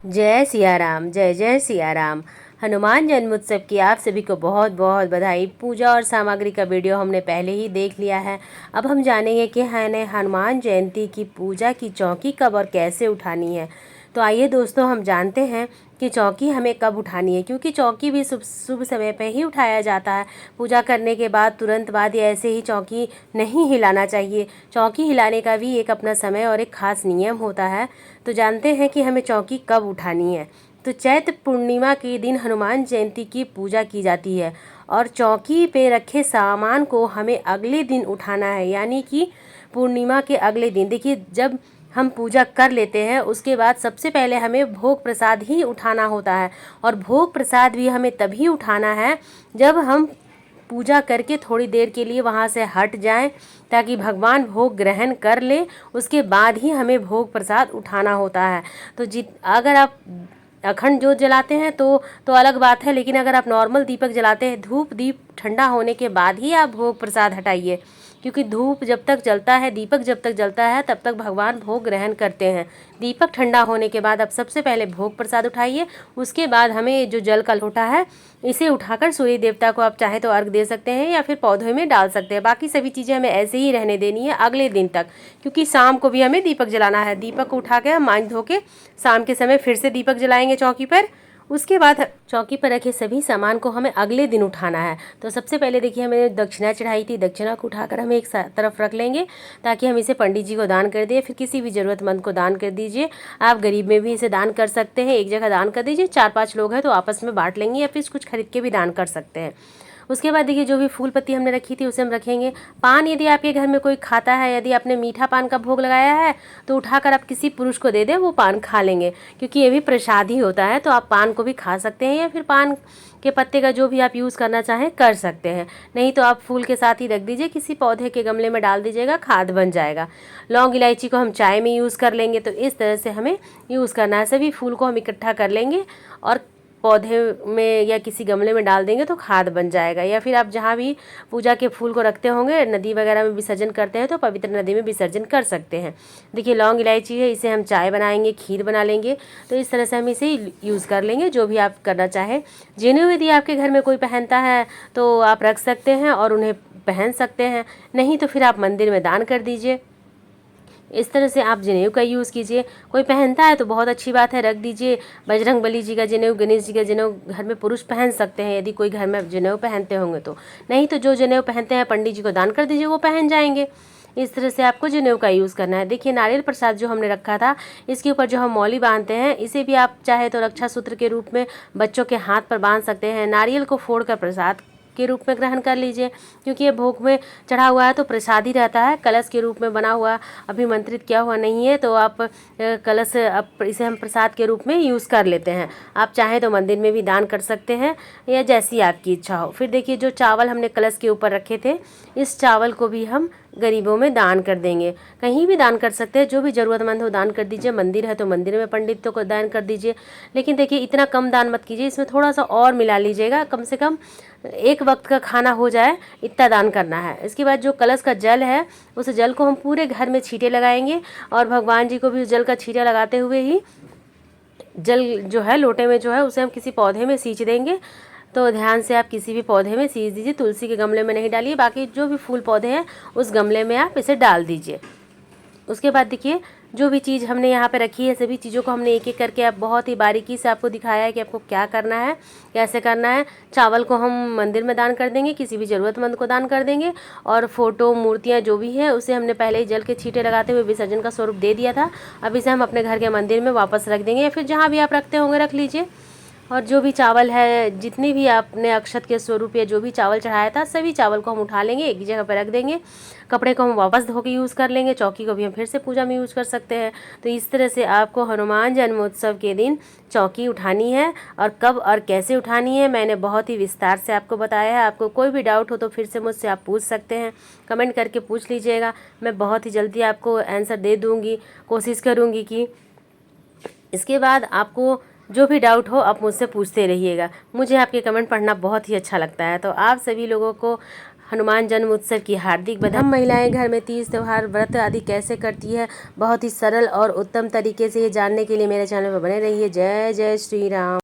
जय सिया राम, जय जय सिया राम। हनुमान जन्मोत्सव की आप सभी को बहुत बहुत बधाई। पूजा और सामग्री का वीडियो हमने पहले ही देख लिया है। अब हम जानेंगे कि हनुमान जयंती की पूजा की चौकी कब और कैसे उठानी है। तो आइए दोस्तों, हम जानते हैं कि चौकी हमें कब उठानी है, क्योंकि चौकी भी शुभ समय पे ही उठाया जाता है। पूजा करने के बाद तुरंत बाद या ऐसे ही चौकी नहीं हिलाना चाहिए। चौकी हिलाने का भी एक अपना समय और एक खास नियम होता है। तो जानते हैं कि हमें चौकी कब उठानी है। तो चैत्र पूर्णिमा के दिन हनुमान जयंती की पूजा की जाती है और चौकी पे रखे सामान को हमें अगले दिन उठाना है, यानी कि पूर्णिमा के अगले दिन। देखिए, जब हम पूजा कर लेते हैं उसके बाद सबसे पहले हमें भोग प्रसाद ही उठाना होता है, और भोग प्रसाद भी हमें तभी उठाना है जब हम पूजा करके थोड़ी देर के लिए वहाँ से हट जाएं, ताकि भगवान भोग ग्रहण कर ले। उसके बाद ही हमें भोग प्रसाद उठाना होता है। तो अगर आप अखंड जोत जलाते हैं तो अलग बात है, लेकिन अगर आप नॉर्मल दीपक जलाते हैं, धूप दीप ठंडा होने के बाद ही आप भोग प्रसाद हटाइए, क्योंकि धूप जब तक जलता है, दीपक जब तक जलता है, तब तक भगवान भोग ग्रहण करते हैं। दीपक ठंडा होने के बाद आप सबसे पहले भोग प्रसाद उठाइए। उसके बाद हमें जो जल का लोटा है, इसे उठाकर सूर्य देवता को आप चाहे तो अर्घ दे सकते हैं या फिर पौधे में डाल सकते हैं। बाकी सभी चीज़ें हमें ऐसे ही रहने देनी है अगले दिन तक, क्योंकि शाम को भी हमें दीपक जलाना है। दीपक को उठा के हम मांज धो के शाम के समय फिर से दीपक जलाएंगे चौकी पर। उसके बाद चौकी पर रखे सभी सामान को हमें अगले दिन उठाना है। तो सबसे पहले देखिए, हमें दक्षिणा चढ़ाई थी, दक्षिणा को उठाकर हम एक तरफ रख लेंगे, ताकि हम इसे पंडित जी को दान कर दें। फिर किसी भी ज़रूरतमंद को दान कर दीजिए। आप गरीब में भी इसे दान कर सकते हैं, एक जगह दान कर दीजिए। 4-5 लोग हैं तो आपस में बांट लेंगे, या फिर कुछ खरीद के भी दान कर सकते हैं। उसके बाद देखिए, जो भी फूल पत्ती हमने रखी थी उसे हम रखेंगे। पान यदि आपके घर में कोई खाता है, यदि आपने मीठा पान का भोग लगाया है, तो उठाकर आप किसी पुरुष को दे दें, वो पान खा लेंगे, क्योंकि ये भी प्रसाद ही होता है। तो आप पान को भी खा सकते हैं, या फिर पान के पत्ते का जो भी आप यूज़ करना चाहें कर सकते हैं। नहीं तो आप फूल के साथ ही रख दीजिए, किसी पौधे के गमले में डाल दीजिएगा, खाद बन जाएगा। लौंग इलायची को हम चाय में यूज़ कर लेंगे। तो इस तरह से हमें यूज़ करना है। सभी फूल को हम इकट्ठा कर लेंगे और पौधे में या किसी गमले में डाल देंगे तो खाद बन जाएगा। या फिर आप जहाँ भी पूजा के फूल को रखते होंगे, नदी वगैरह में विसर्जन करते हैं, तो पवित्र नदी में विसर्जन कर सकते हैं। देखिए, लौंग इलायची है, इसे हम चाय बनाएंगे, खीर बना लेंगे। तो इस तरह से हम इसे यूज़ कर लेंगे, जो भी आप करना चाहें। जनेऊ यदि आपके घर में कोई पहनता है तो आप रख सकते हैं और उन्हें पहन सकते हैं, नहीं तो फिर आप मंदिर में दान कर दीजिए। इस तरह से आप जनेऊ का यूज़ कीजिए। कोई पहनता है तो बहुत अच्छी बात है, रख दीजिए। बजरंग बली जी का जनेऊ, गणेश जी का जनेऊ घर में पुरुष पहन सकते हैं, यदि कोई घर में जनेऊ पहनते होंगे तो। नहीं तो जो जनेऊ पहनते हैं पंडित जी को दान कर दीजिए, वो पहन जाएंगे। इस तरह से आपको जनेऊ का यूज़ करना है। देखिए, नारियल प्रसाद जो हमने रखा था, इसके ऊपर जो हम मौली बांधते हैं, इसे भी आप चाहे तो रक्षा सूत्र के रूप में बच्चों के हाथ पर बांध सकते हैं। नारियल को फोड़कर प्रसाद के रूप में ग्रहण कर लीजिए, क्योंकि ये भोग में चढ़ा हुआ है तो प्रसाद ही रहता है। कलश के रूप में बना हुआ, अभिमंत्रित किया हुआ नहीं है, तो आप कलश, इसे हम प्रसाद के रूप में यूज़ कर लेते हैं। आप चाहें तो मंदिर में भी दान कर सकते हैं, या जैसी आपकी इच्छा हो। फिर देखिए, जो चावल हमने कलश के ऊपर रखे थे, इस चावल को भी हम गरीबों में दान कर देंगे। कहीं भी दान कर सकते हैं, जो भी ज़रूरतमंद हो दान कर दीजिए। मंदिर है तो मंदिर में पंडितों को दान कर दीजिए। लेकिन देखिए, इतना कम दान मत कीजिए, इसमें थोड़ा सा और मिला लीजिएगा। कम से कम एक वक्त का खाना हो जाए, इतना दान करना है। इसके बाद जो कलश का जल है, उस जल को हम पूरे घर में छींटे लगाएंगे, और भगवान जी को भी उस जल का छींटा लगाते हुए ही जल जो है लोटे में जो है उसे हम किसी पौधे में सींच देंगे। तो ध्यान से आप किसी भी पौधे में सींच दीजिए, तुलसी के गमले में नहीं डालिए। बाकी जो भी फूल पौधे हैं उस गमले में आप इसे डाल दीजिए। उसके बाद देखिए, जो भी चीज़ हमने यहाँ पे रखी है, सभी चीज़ों को हमने एक एक करके आप बहुत ही बारीकी से आपको दिखाया है कि आपको क्या करना है, कैसे करना है। चावल को हम मंदिर में दान कर देंगे, किसी भी ज़रूरतमंद को दान कर देंगे। और फोटो, मूर्तियाँ जो भी हैं, उसे हमने पहले ही जल के छींटे लगाते हुए विसर्जन का स्वरूप दे दिया था। अब इसे हम अपने घर के मंदिर में वापस रख देंगे, या फिर जहाँ भी आप रखते होंगे रख लीजिए। और जो भी चावल है, जितनी भी आपने अक्षत के स्वरूप या जो भी चावल चढ़ाया था, सभी चावल को हम उठा लेंगे, एक जगह पर रख देंगे। कपड़े को हम वापस धो के यूज़ कर लेंगे। चौकी को भी हम फिर से पूजा में यूज़ कर सकते हैं। तो इस तरह से आपको हनुमान जन्मोत्सव के दिन चौकी उठानी है, और कब और कैसे उठानी है मैंने बहुत ही विस्तार से आपको बताया है। आपको कोई भी डाउट हो तो फिर से मुझसे आप पूछ सकते हैं, कमेंट करके पूछ लीजिएगा। मैं बहुत ही जल्दी आपको आंसर दे दूँगी, कोशिश करूँगी कि। इसके बाद आपको जो भी डाउट हो आप मुझसे पूछते रहिएगा। मुझे आपके कमेंट पढ़ना बहुत ही अच्छा लगता है। तो आप सभी लोगों को हनुमान जन्म उत्सव की हार्दिक बधाई। हम महिलाएं घर में तीज त्योहार व्रत आदि कैसे करती है, बहुत ही सरल और उत्तम तरीके से ये जानने के लिए मेरे चैनल पर बने रहिए। जय जय श्री राम।